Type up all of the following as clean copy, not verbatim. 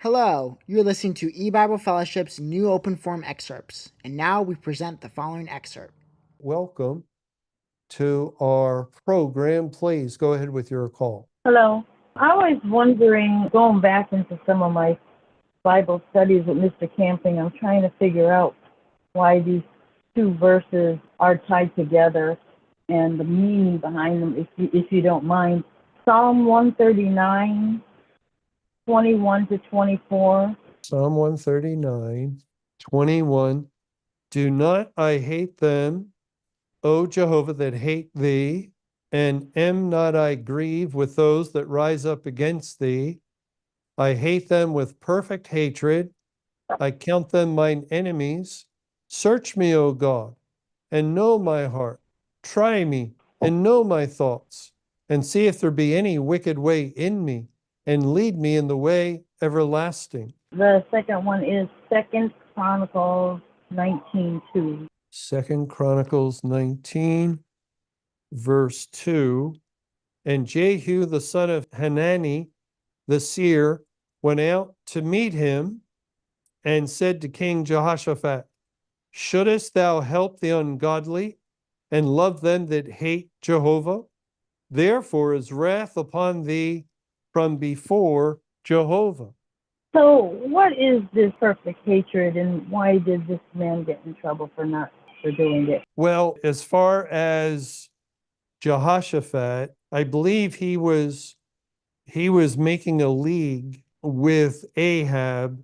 Hello, you're listening to E-Bible Fellowship's new open form excerpts, and now we present the following excerpt. Welcome to our program. Please go ahead with your call. Hello. I was wondering, going back into some of my Bible studies with Mr. Camping, I'm trying to figure out why these two verses are tied together and the meaning behind them, if you don't mind. Psalm 139, 21 to 24. Psalm 139, 21. Do not I hate them, O Jehovah, that hate thee, and am not I grieved with those that rise up against thee? I hate them with perfect hatred. I count them mine enemies. Search me, O God, and know my heart. Try me and know my thoughts, and see if there be any wicked way in me, and lead me in the way everlasting. The second one is 2 Chronicles 19:2. 2 Chronicles 19, verse 2. And Jehu the son of Hanani, the seer, went out to meet him and said to King Jehoshaphat, shouldest thou help the ungodly and love them that hate Jehovah? Therefore is wrath upon thee from before Jehovah. So what is this perfect hatred, and why did this man get in trouble for doing it? Well, as far as Jehoshaphat, I believe he was making a league with Ahab,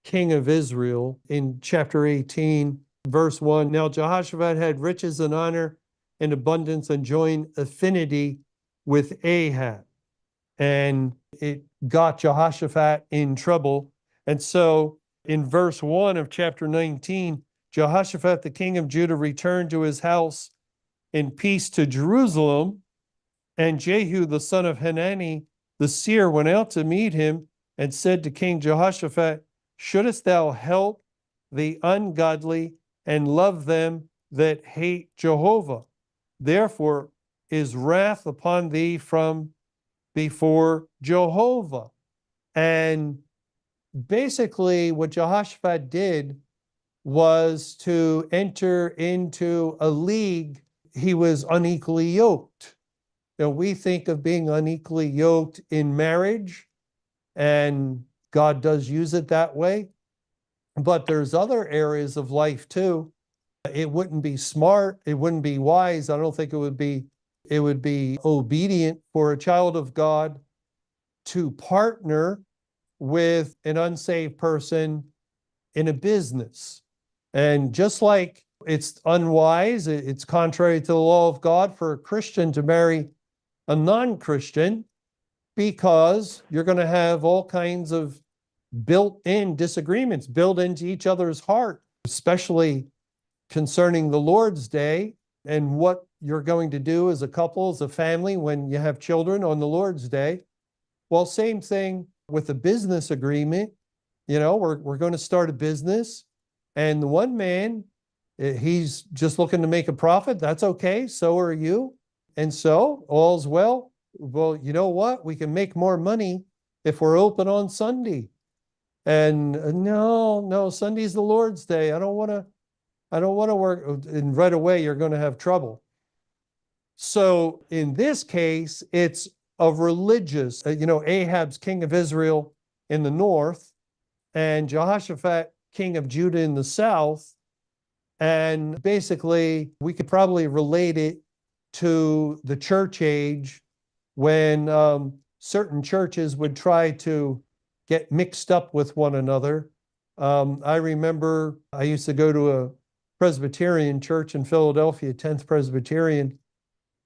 king of Israel, in chapter 18, verse 1. Now Jehoshaphat had riches and honor and abundance and joined affinity with Ahab. And it got Jehoshaphat in trouble. And so in verse 1 of chapter 19, Jehoshaphat, the king of Judah, returned to his house in peace to Jerusalem. And Jehu, the son of Hanani, the seer, went out to meet him and said to King Jehoshaphat, shouldest thou help the ungodly and love them that hate Jehovah? Therefore is wrath upon thee from before Jehovah. And basically what Jehoshaphat did was to enter into a league. He was unequally yoked. You know, we think of being unequally yoked in marriage, and God does use it that way. But there's other areas of life too. It wouldn't be smart, it wouldn't be wise. I don't think it would be obedient for a child of God to partner with an unsaved person in a business. And just like it's unwise, it's contrary to the law of God for a Christian to marry a non-Christian, because you're going to have all kinds of built-in disagreements built into each other's heart, especially concerning the Lord's Day and what you're going to do as a couple, as a family, when you have children on the Lord's Day. Well, same thing with a business agreement. You know, we're going to start a business, and the one man, he's just looking to make a profit. That's okay. So are you. And so all's well. Well, you know what? We can make more money if we're open on Sunday. And no, Sunday's the Lord's Day. I don't want to work. And right away, you're going to have trouble. So in this case, it's a religious, Ahab's king of Israel in the north, and Jehoshaphat, king of Judah in the south. And basically, we could probably relate it to the church age, when certain churches would try to get mixed up with one another. I remember I used to go to a Presbyterian church in Philadelphia, 10th Presbyterian,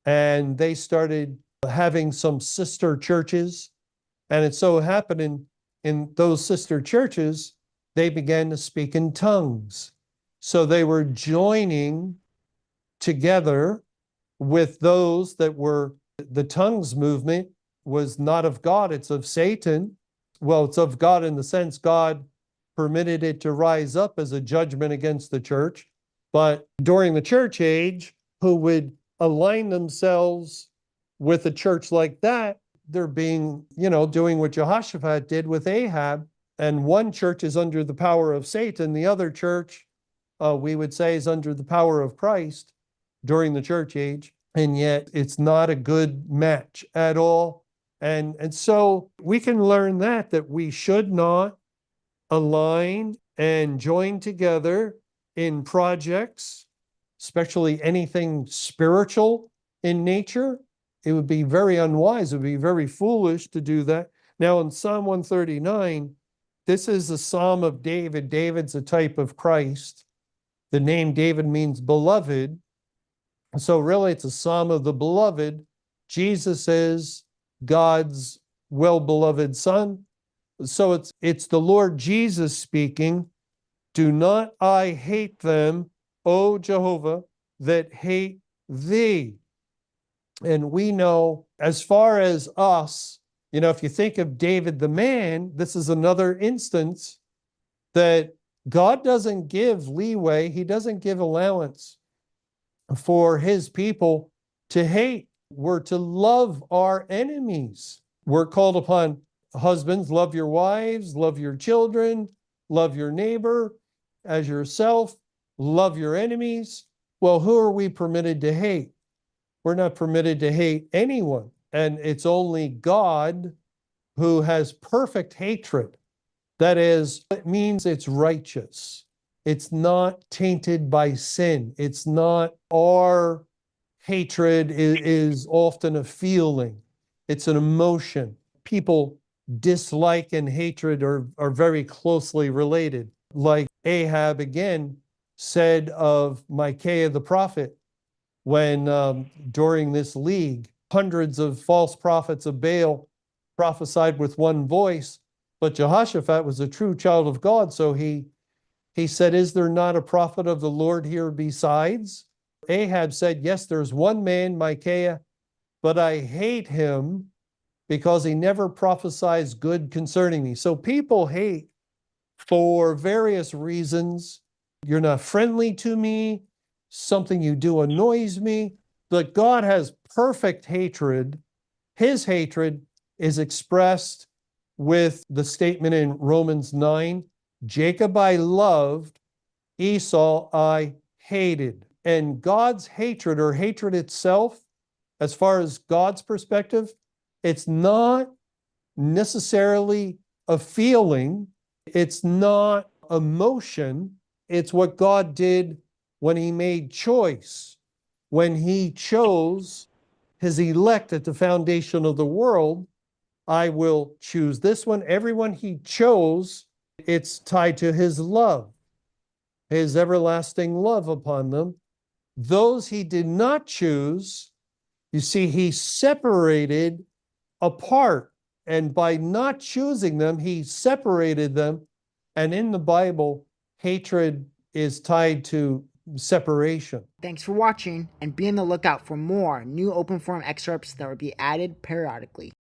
and they started having some sister churches. And it so happened in those sister churches, they began to speak in tongues. So they were joining together with those that were, the tongues movement was not of God, it's of Satan. Well, it's of God in the sense God permitted it to rise up as a judgment against the church. But during the church age, who would align themselves with a church like that, they're being, doing what Jehoshaphat did with Ahab. And one church is under the power of Satan. The other church, we would say, is under the power of Christ during the church age. And yet it's not a good match at all. And so we can learn that we should not align and join together in projects, especially anything spiritual in nature. It would be very unwise, it would be very foolish to do that. Now, in Psalm 139, this is a psalm of David. David's a type of Christ. The name David means beloved. So really, it's a psalm of the beloved. Jesus is God's well-beloved son. So it's the Lord Jesus speaking. Do not I hate them, O Jehovah, that hate thee. And we know, as far as us, if you think of David the man, this is another instance that God doesn't give leeway. He doesn't give allowance for his people to hate. We're to love our enemies. We're called upon, husbands, love your wives, love your children, love your neighbor as yourself, love your enemies. Well, who are we permitted to hate? We're not permitted to hate anyone. And it's only God who has perfect hatred. That is, it means it's righteous. It's not tainted by sin. It's not our hatred is often a feeling. It's an emotion. People dislike and hatred are very closely related. Like Ahab again said of Micaiah the prophet, when during this league, hundreds of false prophets of Baal prophesied with one voice, but Jehoshaphat was a true child of God. So he said, is there not a prophet of the Lord here besides? Ahab said, yes, there's one man, Micaiah, but I hate him because he never prophesies good concerning me. So people hate for various reasons. You're not friendly to me. Something you do annoys me. But God has perfect hatred. His hatred is expressed with the statement in Romans 9, Jacob I loved, Esau I hated. And God's hatred, or hatred itself, as far as God's perspective, it's not necessarily a feeling. It's not emotion. It's what God did when he made choice, when he chose his elect at the foundation of the world. I will choose this one. Everyone he chose, it's tied to his love, his everlasting love upon them. Those he did not choose, you see, he separated apart. And by not choosing them, he separated them. And in the Bible, hatred is tied to separation. Thanks for watching, and be on the lookout for more new open forum excerpts that will be added periodically.